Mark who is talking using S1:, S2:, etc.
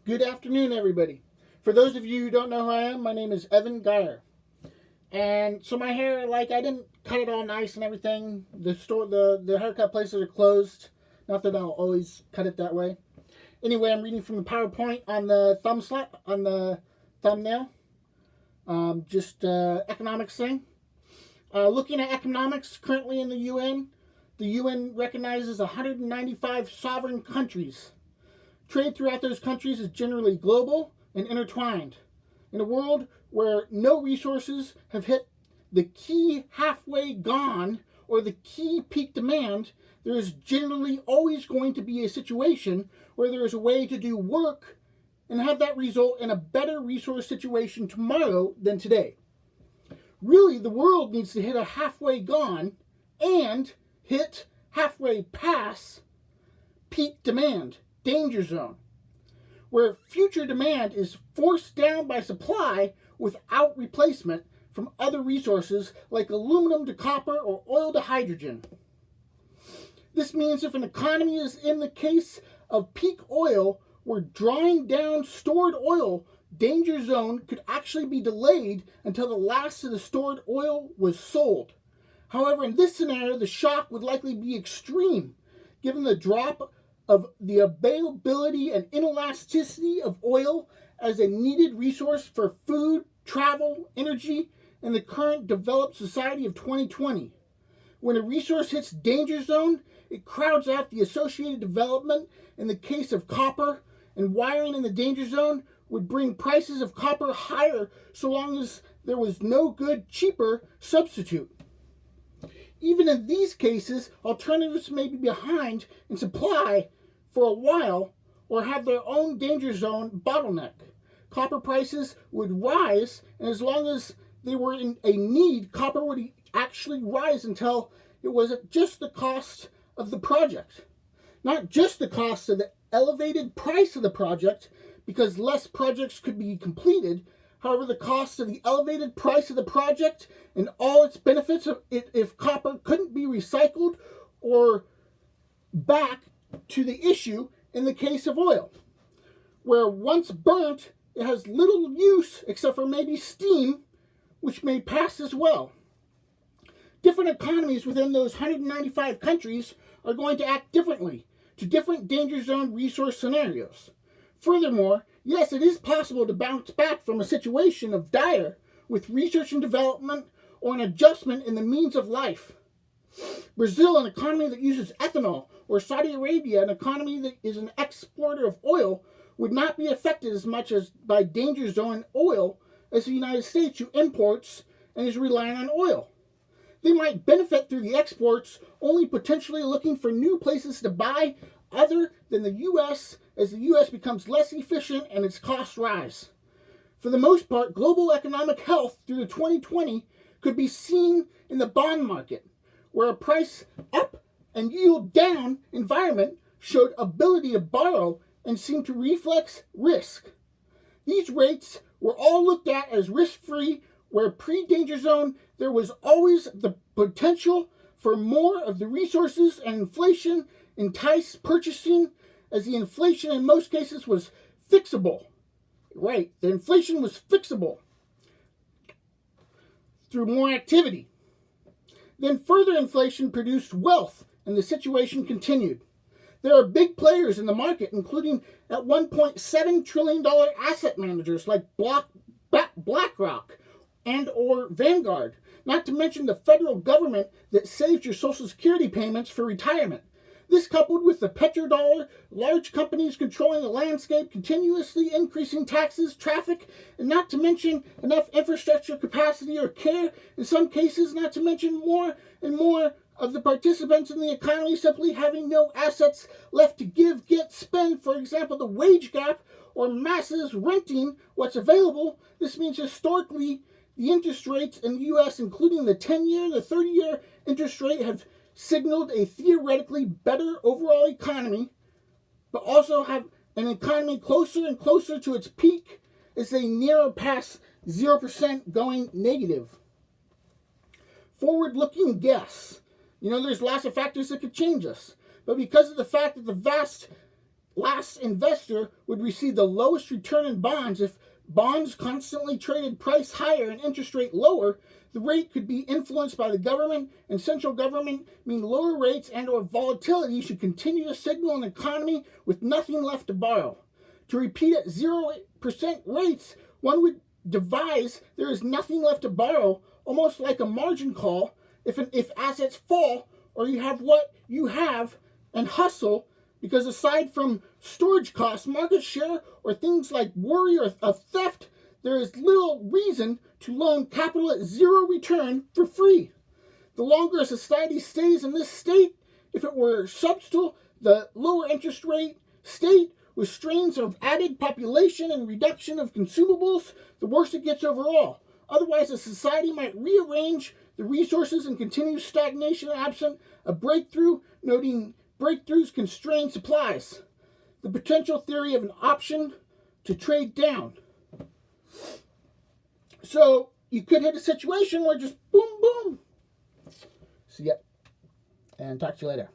S1: Good afternoon, everybody. For those of you who don't know who I am, my name is Evan Geier. And so my hair, I didn't cut it all nice and everything. The haircut places are closed. Not that I'll always cut it that way. Anyway, I'm reading from the PowerPoint on the thumbnail. Economics thing. Looking at economics currently in the UN recognizes 195 sovereign countries. Trade throughout those countries is generally global and intertwined. In a world where no resources have hit the key halfway gone or the key peak demand, there is generally always going to be a situation where there is a way to do work and have that result in a better resource situation tomorrow than today. Really, the world needs to hit a halfway gone and hit halfway past peak demand, danger zone, where future demand is forced down by supply without replacement from other resources like aluminum to copper or oil to hydrogen. This means if an economy is in the case of peak oil, where drawing down stored oil, danger zone could actually be delayed until the last of the stored oil was sold. However, in this scenario, the shock would likely be extreme, given the drop of the availability and inelasticity of oil as a needed resource for food, travel, energy, in the current developed society of 2020. When a resource hits danger zone, it crowds out the associated development. In the case of copper, and wiring in the danger zone would bring prices of copper higher so long as there was no good, cheaper substitute. Even in these cases, alternatives may be behind in supply for a while or have their own danger zone bottleneck. Copper prices would rise, and as long as they were in a need, copper would actually rise until it was at just the cost of the project. Not just the cost of the elevated price of the project, because less projects could be completed. However, the cost of the elevated price of the project and all its benefits if copper couldn't be recycled or back to the issue in the case of oil, where once burnt, it has little use except for maybe steam, which may pass as well. Different economies within those 195 countries are going to act differently to different danger zone resource scenarios. Furthermore, yes, it is possible to bounce back from a situation of dire with research and development or an adjustment in the means of life. Brazil, an economy that uses ethanol, or Saudi Arabia, an economy that is an exporter of oil, would not be affected as much as by danger zone oil as the United States, who imports and is relying on oil. They might benefit through the exports, only potentially looking for new places to buy other than the U.S. as the U.S. becomes less efficient and its costs rise. For the most part, global economic health through the 2020 could be seen in the bond market, where a price up and yield down environment showed ability to borrow and seemed to reflex risk. These rates were all looked at as risk-free, where pre-danger zone there was always the potential for more of the resources, and inflation enticed purchasing, as the inflation in most cases was fixable. Right, the inflation was fixable through more activity. Then further inflation produced wealth, and the situation continued. There are big players in the market, including at $1.7 trillion asset managers like BlackRock and or Vanguard, not to mention the federal government that saves your Social Security payments for retirement. This, coupled with the petrodollar, large companies controlling the landscape, continuously increasing taxes, traffic, and not to mention enough infrastructure capacity or care, in some cases, not to mention more and more of the participants in the economy simply having no assets left to give, get, spend. For example, the wage gap or masses renting what's available. This means historically the interest rates in the U.S., including the 10-year, the 30-year interest rate, have signaled a theoretically better overall economy, but also have an economy closer and closer to its peak as they near past 0% going negative. Forward-looking guess. There's lots of factors that could change us. But because of the fact that the vast last investor would receive the lowest return in bonds. If bonds constantly traded price higher and interest rate lower, the rate could be influenced by the government, and central government mean lower rates and or volatility should continue to signal an economy with nothing left to borrow. To repeat at 0% rates, one would devise there is nothing left to borrow, almost like a margin call. If assets fall, or you have what you have and hustle, because aside from storage costs, market share, or things like worry of theft, there is little reason to loan capital at zero return for free. The longer a society stays in this state, if it were substantial, the lower interest rate state with strains of added population and reduction of consumables, the worse it gets overall. Otherwise, a society might rearrange the resources and continue stagnation absent a breakthrough, noting breakthroughs constrain supplies. The potential theory of an option to trade down. So you could hit a situation where just boom, boom. See ya. And talk to you later.